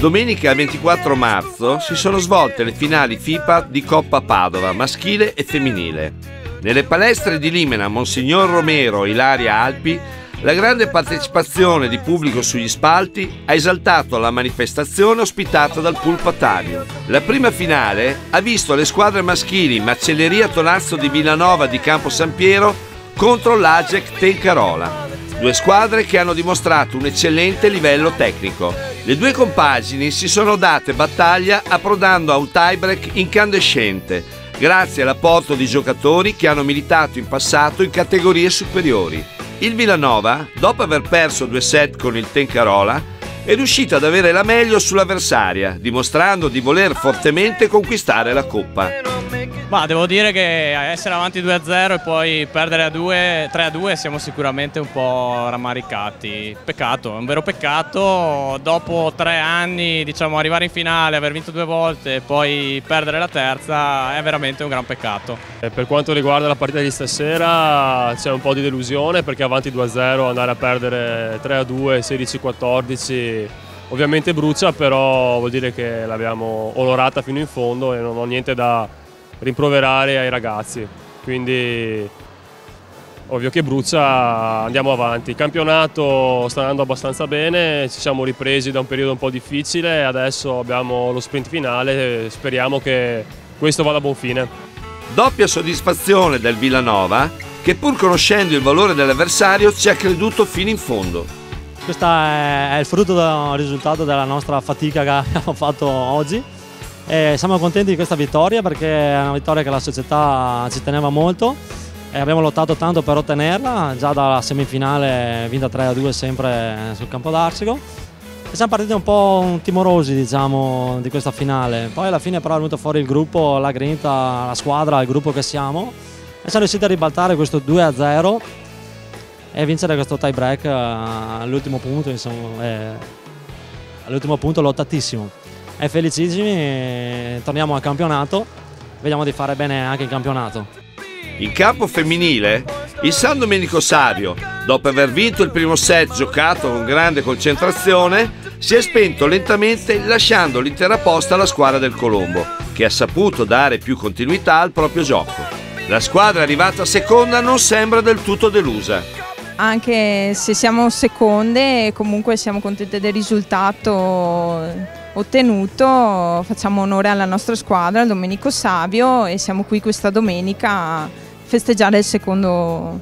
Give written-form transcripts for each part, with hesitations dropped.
Domenica 24 marzo si sono svolte le finali FIPA di Coppa Padova, maschile e femminile. Nelle palestre di Limena, Monsignor Romero e Ilaria Alpi, la grande partecipazione di pubblico sugli spalti ha esaltato la manifestazione ospitata dal Pulpatario. La prima finale ha visto le squadre maschili Macelleria Tonazzo di Villanova di Campo San Piero contro l'Agec Tencarola. Due squadre che hanno dimostrato un eccellente livello tecnico. Le due compagini si sono date battaglia approdando a un tiebreak incandescente, grazie all'apporto di giocatori che hanno militato in passato in categorie superiori. Il Villanova, dopo aver perso 2 set con il Tencarola, è riuscito ad avere la meglio sull'avversaria, dimostrando di voler fortemente conquistare la Coppa. Ma devo dire che essere avanti 2-0 e poi perdere 3-2 siamo sicuramente un po' rammaricati. Peccato, è un vero peccato. Dopo 3 anni, diciamo, arrivare in finale, aver vinto 2 volte e poi perdere la terza è veramente un gran peccato. Per quanto riguarda la partita di stasera c'è un po' di delusione, perché avanti 2-0 andare a perdere 3-2, 16-14 ovviamente brucia, però vuol dire che l'abbiamo onorata fino in fondo e non ho niente da rimproverare ai ragazzi, quindi ovvio che brucia, andiamo avanti. Il campionato sta andando abbastanza bene, ci siamo ripresi da un periodo un po' difficile, adesso abbiamo lo sprint finale, speriamo che questo vada a buon fine. Doppia soddisfazione del Villanova, che pur conoscendo il valore dell'avversario ci ha creduto fino in fondo. Questo è il frutto del risultato della nostra fatica che abbiamo fatto oggi. E siamo contenti di questa vittoria, perché è una vittoria che la società ci teneva molto e abbiamo lottato tanto per ottenerla, già dalla semifinale vinta 3-2 sempre sul campo d'Arcico, e siamo partiti un po' timorosi, diciamo, di questa finale. Poi alla fine però è venuto fuori il gruppo, la grinta, la squadra, il gruppo che siamo, e siamo riusciti a ribaltare questo 2-0 e vincere questo tie break all'ultimo punto, insomma, all'ultimo punto lottatissimo. E felicissimi, torniamo al campionato, vediamo di fare bene anche in campionato. In campo femminile, il San Domenico Savio, dopo aver vinto il primo set giocato con grande concentrazione, si è spento lentamente lasciando l'intera posta alla squadra del Colombo, che ha saputo dare più continuità al proprio gioco. La squadra arrivata seconda non sembra del tutto delusa. Anche se siamo seconde, comunque siamo contenti del risultato ottenuto, facciamo onore alla nostra squadra, al Domenico Savio, e siamo qui questa domenica a festeggiare il secondo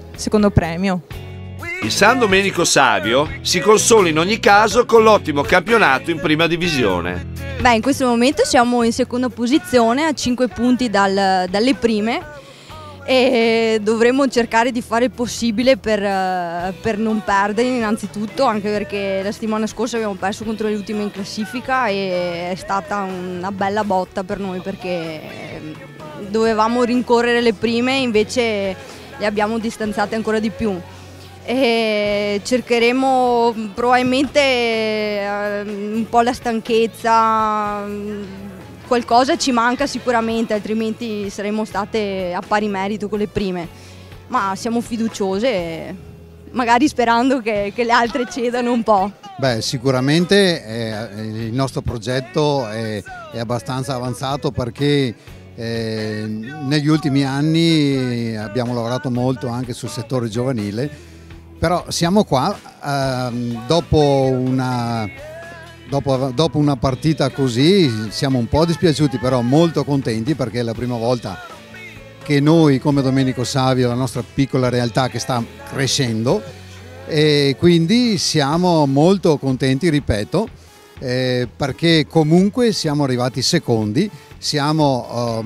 premio. Il San Domenico Savio si consola in ogni caso con l'ottimo campionato in prima divisione. Beh, in questo momento siamo in seconda posizione a 5 punti dalle prime, e dovremmo cercare di fare il possibile per non perdere innanzitutto, anche perché la settimana scorsa abbiamo perso contro le ultime in classifica e è stata una bella botta per noi, perché dovevamo rincorrere le prime, invece le abbiamo distanziate ancora di più. E cercheremo probabilmente un po' la stanchezza, qualcosa ci manca sicuramente, altrimenti saremmo state a pari merito con le prime, ma siamo fiduciose, magari sperando che le altre cedano un po'. Beh, sicuramente il nostro progetto è abbastanza avanzato, perché negli ultimi anni abbiamo lavorato molto anche sul settore giovanile, però siamo qua dopo una partita così, siamo un po' dispiaciuti, però molto contenti, perché è la prima volta che noi come Domenico Savio, la nostra piccola realtà che sta crescendo, e quindi siamo molto contenti, ripeto, perché comunque siamo arrivati secondi, siamo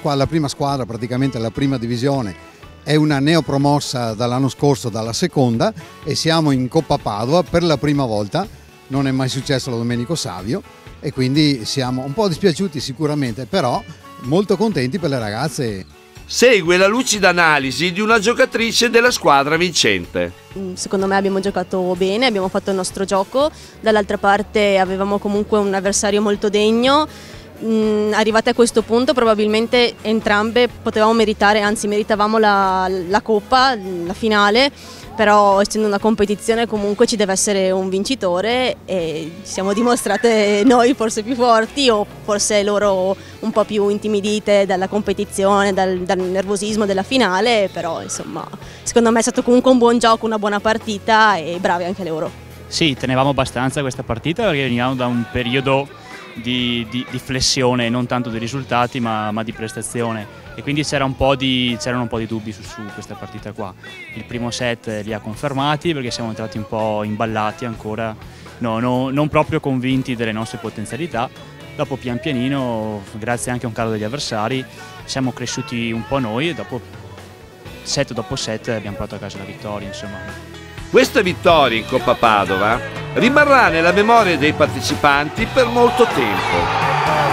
la prima squadra praticamente della prima divisione, è una neopromossa dall'anno scorso dalla seconda, e siamo in Coppa Padova per la prima volta. Non è mai successo alla Domenico Savio, e quindi siamo un po' dispiaciuti sicuramente, però molto contenti per le ragazze. Segue la lucida analisi di una giocatrice della squadra vincente. Secondo me abbiamo giocato bene, abbiamo fatto il nostro gioco, dall'altra parte avevamo comunque un avversario molto degno. Arrivate a questo punto probabilmente entrambe potevamo meritare, anzi meritavamo la Coppa, la finale, però essendo una competizione comunque ci deve essere un vincitore e ci siamo dimostrate noi forse più forti o forse loro un po' più intimidite dalla competizione, dal nervosismo della finale, però insomma secondo me è stato comunque un buon gioco, una buona partita e bravi anche loro. Sì, tenevamo abbastanza questa partita perché venivamo da un periodo di flessione, non tanto dei risultati ma di prestazione, e quindi c'erano un po' di dubbi su questa partita qua. Il primo set li ha confermati perché siamo entrati un po' imballati ancora, non proprio convinti delle nostre potenzialità. Dopo pian pianino, grazie anche a un calo degli avversari, siamo cresciuti un po' noi e dopo set abbiamo portato a casa la vittoria, insomma. Questa vittoria in Coppa Padova rimarrà nella memoria dei partecipanti per molto tempo.